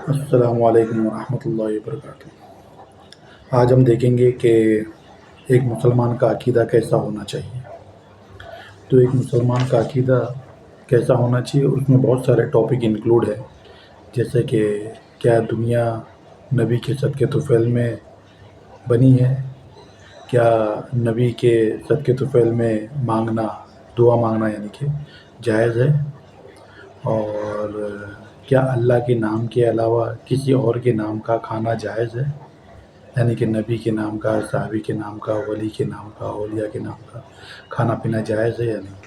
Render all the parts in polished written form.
السلام علیکم ورحمۃ اللہ وبرکاتہ۔ آج ہم دیکھیں گے کہ ایک مسلمان کا عقیدہ کیسا ہونا چاہیے۔ تو ایک مسلمان کا عقیدہ کیسا ہونا چاہیے، اس میں بہت سارے ٹاپک انکلوڈ ہے، جیسے کہ کیا دنیا نبی کے صدقے طفیل میں بنی ہے، کیا نبی کے صدقے طفیل میں دعا مانگنا یعنی کہ جائز ہے، اور کیا اللہ کے نام کے علاوہ کسی اور کے نام کا کھانا جائز ہے، یعنی کہ نبی کے نام کا، صحابی کے نام کا، ولی کے نام کا، اولیاء کے نام کا کھانا پینا جائز ہے یا نہیں،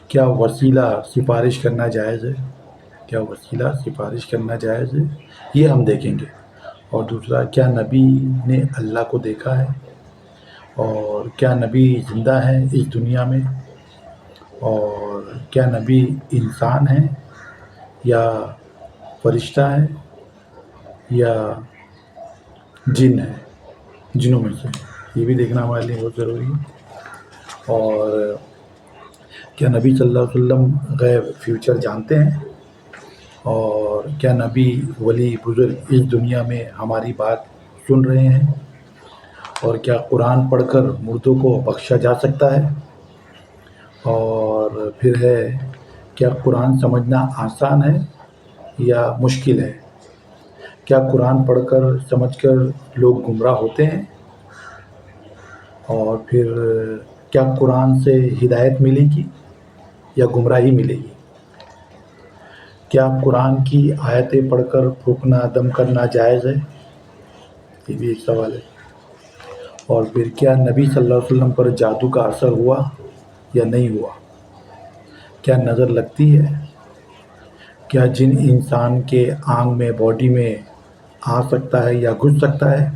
کیا وسیلہ سفارش کرنا جائز ہے، کیا وسیلہ سفارش کرنا جائز ہے، یہ ہم دیکھیں گے۔ اور دوسرا، کیا نبی نے اللہ کو دیکھا ہے، اور کیا نبی زندہ ہے اس دنیا میں، اور کیا نبی انسان ہے یا فرشتہ ہے یا جن ہے، جنوں میں سے، یہ بھی دیکھنا ہمارے لیے بہت ضروری ہے۔ اور کیا نبی صلی اللہ علیہ وسلم غیب فیوچر جانتے ہیں، اور کیا نبی ولی بزرگ اس دنیا میں ہماری بات سن رہے ہیں، اور کیا قرآن پڑھ کر مردوں کو بخشا جا سکتا ہے، اور پھر ہے کیا قرآن سمجھنا آسان ہے یا مشکل ہے، کیا قرآن پڑھ کر سمجھ کر لوگ گمراہ ہوتے ہیں، اور پھر کیا قرآن سے ہدایت ملے گی یا گمراہی ملے گی، کیا قرآن کی آیتیں پڑھ کر پھونکنا دم کرنا جائز ہے، یہ بھی ایک سوال ہے۔ اور پھر کیا نبی صلی اللہ علیہ وسلم پر جادو کا اثر ہوا یا نہیں ہوا، کیا نظر لگتی ہے، کیا جن انسان کے آنگ میں، باڈی میں آ سکتا ہے یا گھس سکتا ہے،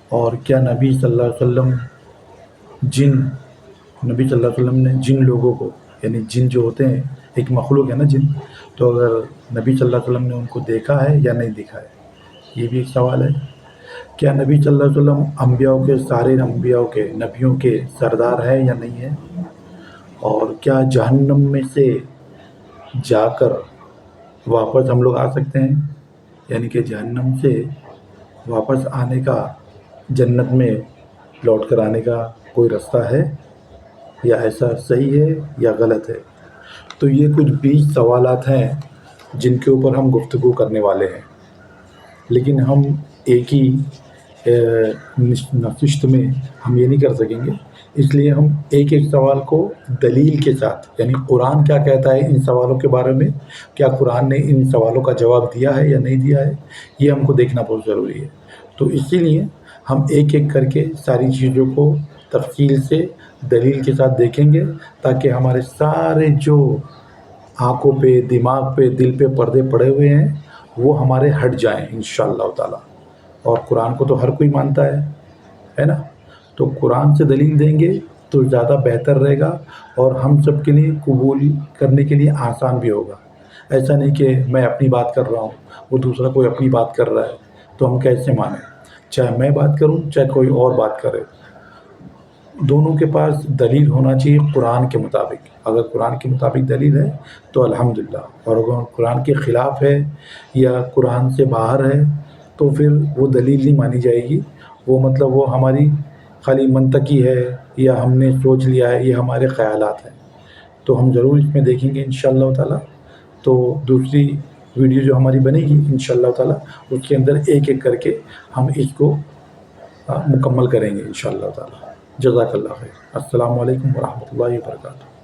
اور کیا نبی صلی اللہ علیہ وسلم نبی صلی اللہ علیہ وسلم نے جن لوگوں کو، یعنی جن جو ہوتے ہیں ایک مخلوق ہے نا جن، تو اگر نبی صلی اللہ علیہ وسلم نے ان کو دیکھا ہے یا نہیں دیکھا ہے، یہ بھی ایک سوال ہے۔ کیا نبی صلی اللہ علیہ وسلم انبیاء کے نبیوں کے سردار ہے یا نہیں ہے، اور کیا جہنم میں سے جا کر واپس ہم لوگ آ سکتے ہیں، یعنی کہ جہنم سے واپس آنے کا، جنت میں لوٹ کر آنے کا کوئی رستہ ہے، یا ایسا صحیح ہے یا غلط ہے۔ تو یہ کچھ 20 سوالات ہیں جن کے اوپر ہم گفتگو کرنے والے ہیں، لیکن ہم ایک ہی نشست میں ہم یہ نہیں کر سکیں گے، اس لیے ہم ایک ایک سوال کو دلیل کے ساتھ، یعنی قرآن کیا کہتا ہے ان سوالوں کے بارے میں، کیا قرآن نے ان سوالوں کا جواب دیا ہے یا نہیں دیا ہے، یہ ہم کو دیکھنا بہت ضروری ہے۔ تو اسی لیے ہم ایک ایک کر کے ساری چیزوں کو تفصیل سے دلیل کے ساتھ دیکھیں گے، تاکہ ہمارے سارے جو آنکھوں پہ، دماغ پہ، دل پہ پردے پڑے ہوئے ہیں وہ ہمارے ہٹ جائیں انشاءاللہ تعالیٰ۔ اور قرآن کو تو ہر کوئی مانتا ہے نا، تو قرآن سے دلیل دیں گے تو زیادہ بہتر رہے گا، اور ہم سب کے لیے قبول کرنے کے لیے آسان بھی ہوگا۔ ایسا نہیں کہ میں اپنی بات کر رہا ہوں، وہ دوسرا کوئی اپنی بات کر رہا ہے، تو ہم کیسے مانیں؟ چاہے میں بات کروں، چاہے کوئی اور بات کرے، دونوں کے پاس دلیل ہونا چاہیے قرآن کے مطابق۔ اگر قرآن کے مطابق دلیل ہے تو الحمدللہ، اور اگر قرآن کے خلاف ہے یا قرآن سے باہر ہے تو پھر وہ دلیل نہیں مانی جائے گی، وہ مطلب وہ ہماری خالی منطقی ہے، یا ہم نے سوچ لیا ہے، یہ ہمارے خیالات ہیں۔ تو ہم ضرور اس میں دیکھیں گے انشاءاللہ تعالیٰ۔ تو دوسری ویڈیو جو ہماری بنے گی انشاءاللہ تعالیٰ، اس کے اندر ایک ایک کر کے ہم اس کو مکمل کریں گے انشاءاللہ تعالیٰ۔ جزاک اللہ خیر۔ السلام علیکم ورحمۃ اللہ وبرکاتہ۔